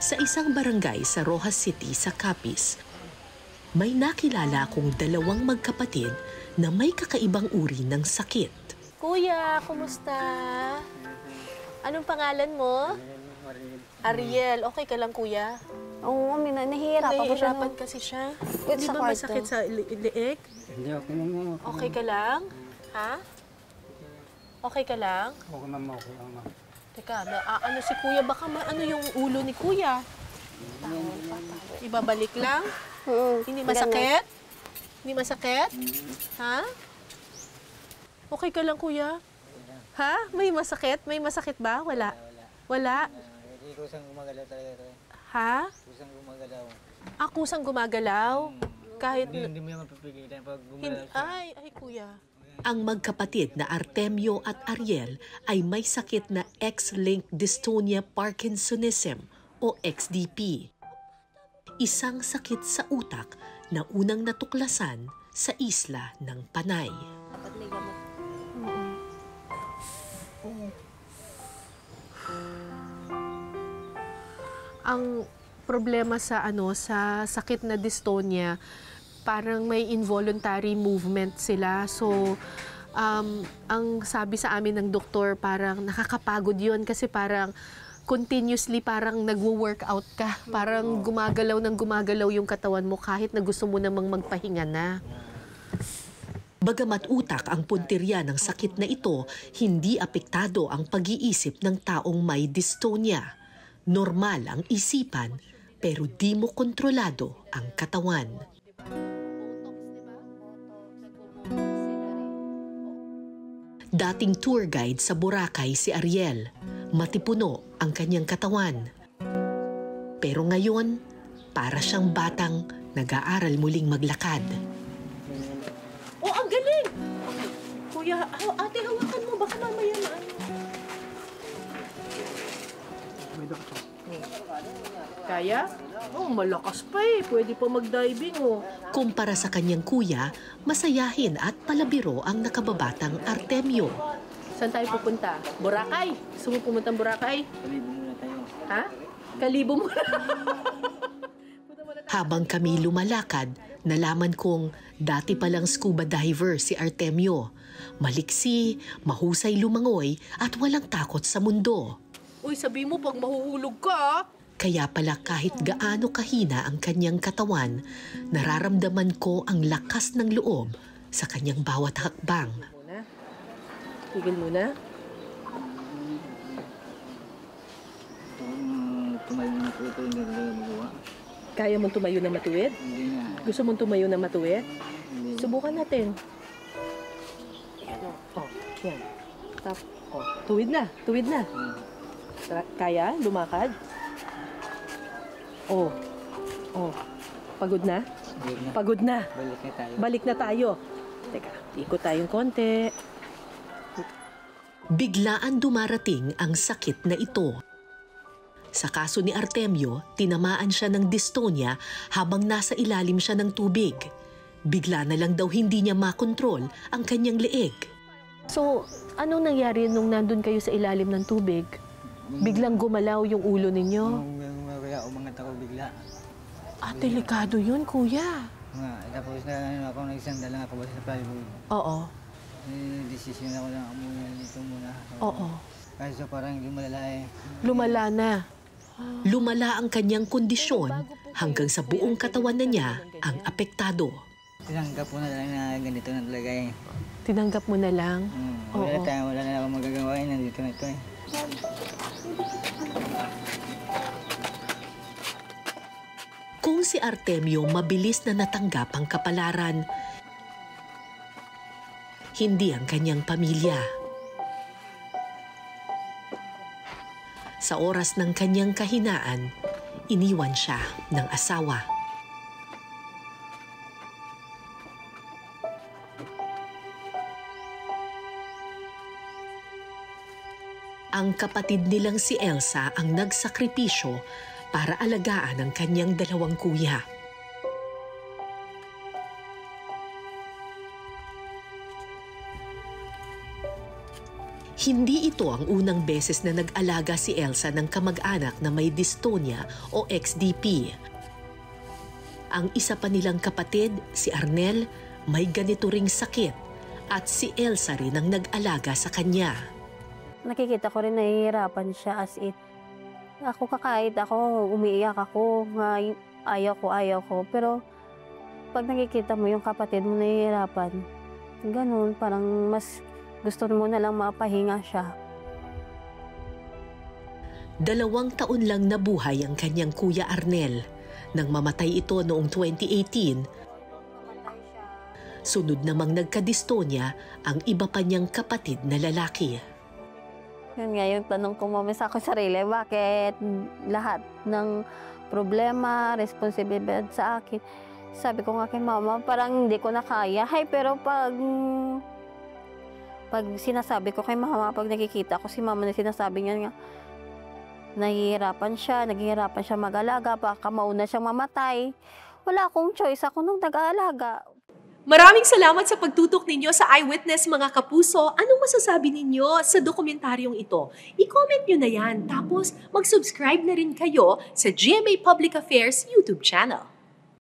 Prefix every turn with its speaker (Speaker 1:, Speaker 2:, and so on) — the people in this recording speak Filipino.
Speaker 1: Sa isang barangay sa Rojas City sa Capiz, may nakilala akong dalawang magkapatid na may kakaibang uri ng sakit.
Speaker 2: Kuya, kumusta? Anong pangalan mo? Ariel. Okay ka lang, kuya?
Speaker 3: Oo, nahihirapan po siya.
Speaker 2: Nahihirapan kasi siya.
Speaker 3: Di
Speaker 2: ba masakit sa liig?
Speaker 4: Hindi, okay naman.
Speaker 2: Okay ka lang? Ha? Okay ka lang?
Speaker 4: Okay naman, okay lang, ma'am.
Speaker 2: Teka, ano si kuya? Baka ano yung ulo ni kuya? Ibabalik lang? Hindi masakit? Hindi masakit? Ha? Okay ka lang, kuya? Ha? May masakit? May masakit ba? Wala? Wala?
Speaker 4: Hindi kusang gumagalaw talaga ito.
Speaker 2: Ha?
Speaker 4: Kusang gumagalaw.
Speaker 2: Kusang gumagalaw? Kahit...
Speaker 4: Hindi mo yung mapipigilan pag gumagalaw siya.
Speaker 2: Ay, kuya.
Speaker 1: Ang magkapatid na Artemio at Ariel ay may sakit na X-linked dystonia Parkinsonism o XDP. Isang sakit sa utak na unang natuklasan sa isla ng Panay.
Speaker 2: Ang problema sa sa sakit na dystonia, parang may involuntary movement sila. So, ang sabi sa amin ng doktor, parang nakakapagod yun kasi parang continuously parang nagwo-workout ka. Parang gumagalaw yung katawan mo kahit na gusto mo namang magpahinga na.
Speaker 1: Bagamat utak ang puntirya ng sakit na ito, hindi apektado ang pag-iisip ng taong may dystonia. Normal ang isipan, pero di mo kontrolado ang katawan. Dating tour guide sa Boracay si Ariel. Matipuno ang kanyang katawan. Pero ngayon, para siyang batang nag-aaral muling maglakad.
Speaker 2: Oh, ang galing! Kuya, ate, hawakan mo. Baka mamaya na Kaya? Oh, malakas pa eh. Pwede pa mag-diving, oh.
Speaker 1: Kumpara sa kanyang kuya, masayahin at palabiro ang nakababatang Artemio.
Speaker 2: Saan tayo pupunta? Boracay? Gusto mo pumunta Boracay?
Speaker 4: Kalibo muna tayo.
Speaker 2: Ha? Kalibo muna.
Speaker 1: Habang kami lumalakad, nalaman kong dati palang scuba diver si Artemio. Maliksi, mahusay lumangoy at walang takot sa mundo.
Speaker 2: Uy, sabi mo pag mahuhulog ka.
Speaker 1: Kaya pala kahit gaano kahina ang kanyang katawan, nararamdaman ko ang lakas ng loob sa kanyang bawat hakbang.
Speaker 2: Tigil muna.
Speaker 4: Tumayo na po ito, hindi na magawa.
Speaker 2: Kaya mong tumayo na matuwid?
Speaker 4: Hindi nga.
Speaker 2: Gusto mong tumayo na matuwid?
Speaker 4: Hindi.
Speaker 2: Subukan natin. Yan o. Oh, yan. Tap. Oh, tuwid na. Tuwid na. Kaya? Lumakad? Oh. Oh. Pagod na? Pagod na.
Speaker 4: Balik na tayo.
Speaker 2: Balik na tayo. Teka, ikot tayong konti.
Speaker 1: Biglaan dumarating ang sakit na ito. Sa kaso ni Artemio, tinamaan siya ng dystonia habang nasa ilalim siya ng tubig. Bigla na lang daw hindi niya makontrol ang kanyang leeg.
Speaker 2: So, anong nangyari nung nandun kayo sa ilalim ng tubig? Biglang gumalaw yung ulo ninyo?
Speaker 4: Kaya umangat ako bigla.
Speaker 2: Delikado yun, kuya.
Speaker 4: Tapos na ako, nagsandal lang ako sa plywood.
Speaker 2: Oo.
Speaker 4: Desisyon ako lang muna dito muna.
Speaker 2: Oo.
Speaker 4: Kasi parang hindi malala eh.
Speaker 2: Lumala na.
Speaker 1: Lumala ang kanyang kondisyon hanggang sa buong katawan na niya ang apektado.
Speaker 4: Tinanggap ko na lang na ganito na talaga eh.
Speaker 2: Tinanggap mo na lang?
Speaker 4: Wala na akong magagawa eh. Nandito na ito eh.
Speaker 1: Kung si Artemio mabilis na natanggap ang kapalaran, hindi ang kanyang pamilya. Sa oras ng kanyang kahinaan, iniwan siya ng asawa. Ang kapatid nilang si Elsa ang nagsakripisyo para alagaan ang kanyang dalawang kuya. Hindi ito ang unang beses na nag-alaga si Elsa ng kamag-anak na may dystonia o XDP. Ang isa pa nilang kapatid, si Arnel, may ganito ring sakit at si Elsa rin ang nag-alaga sa kanya.
Speaker 3: Nakikita ko rin nahihirapan siya as it. Ako kakahit ako, umiiyak ako, ayaw ko. Pero pag nakikita mo yung kapatid mo nahihirapan, ganun, parang mas gusto mo na lang mapahinga siya.
Speaker 1: 2 taon lang nabuhay ang kanyang kuya Arnel nang mamatay ito noong 2018. Sunod namang nagka-dystonia ang iba pa niyang kapatid na lalaki.
Speaker 3: Yun nga yung tanong ko mami sa ako sarili, bakit lahat ng problema, responsibilidad sa akin? Sabi ko nga kay mama, parang hindi ko na kaya. Pero pag sinasabi ko kay mama, pag nakikita ko si mama na sinasabi niya nga, naghihirapan siya mag-alaga, baka mauna siyang mamatay. Wala akong choice, ako nung nag-aalaga.
Speaker 5: Maraming salamat sa pagtutok ninyo sa Eyewitness mga kapuso. Anong masasabi ninyo sa dokumentaryong ito? I-comment nyo na yan. Tapos mag-subscribe na rin kayo sa GMA Public Affairs YouTube channel.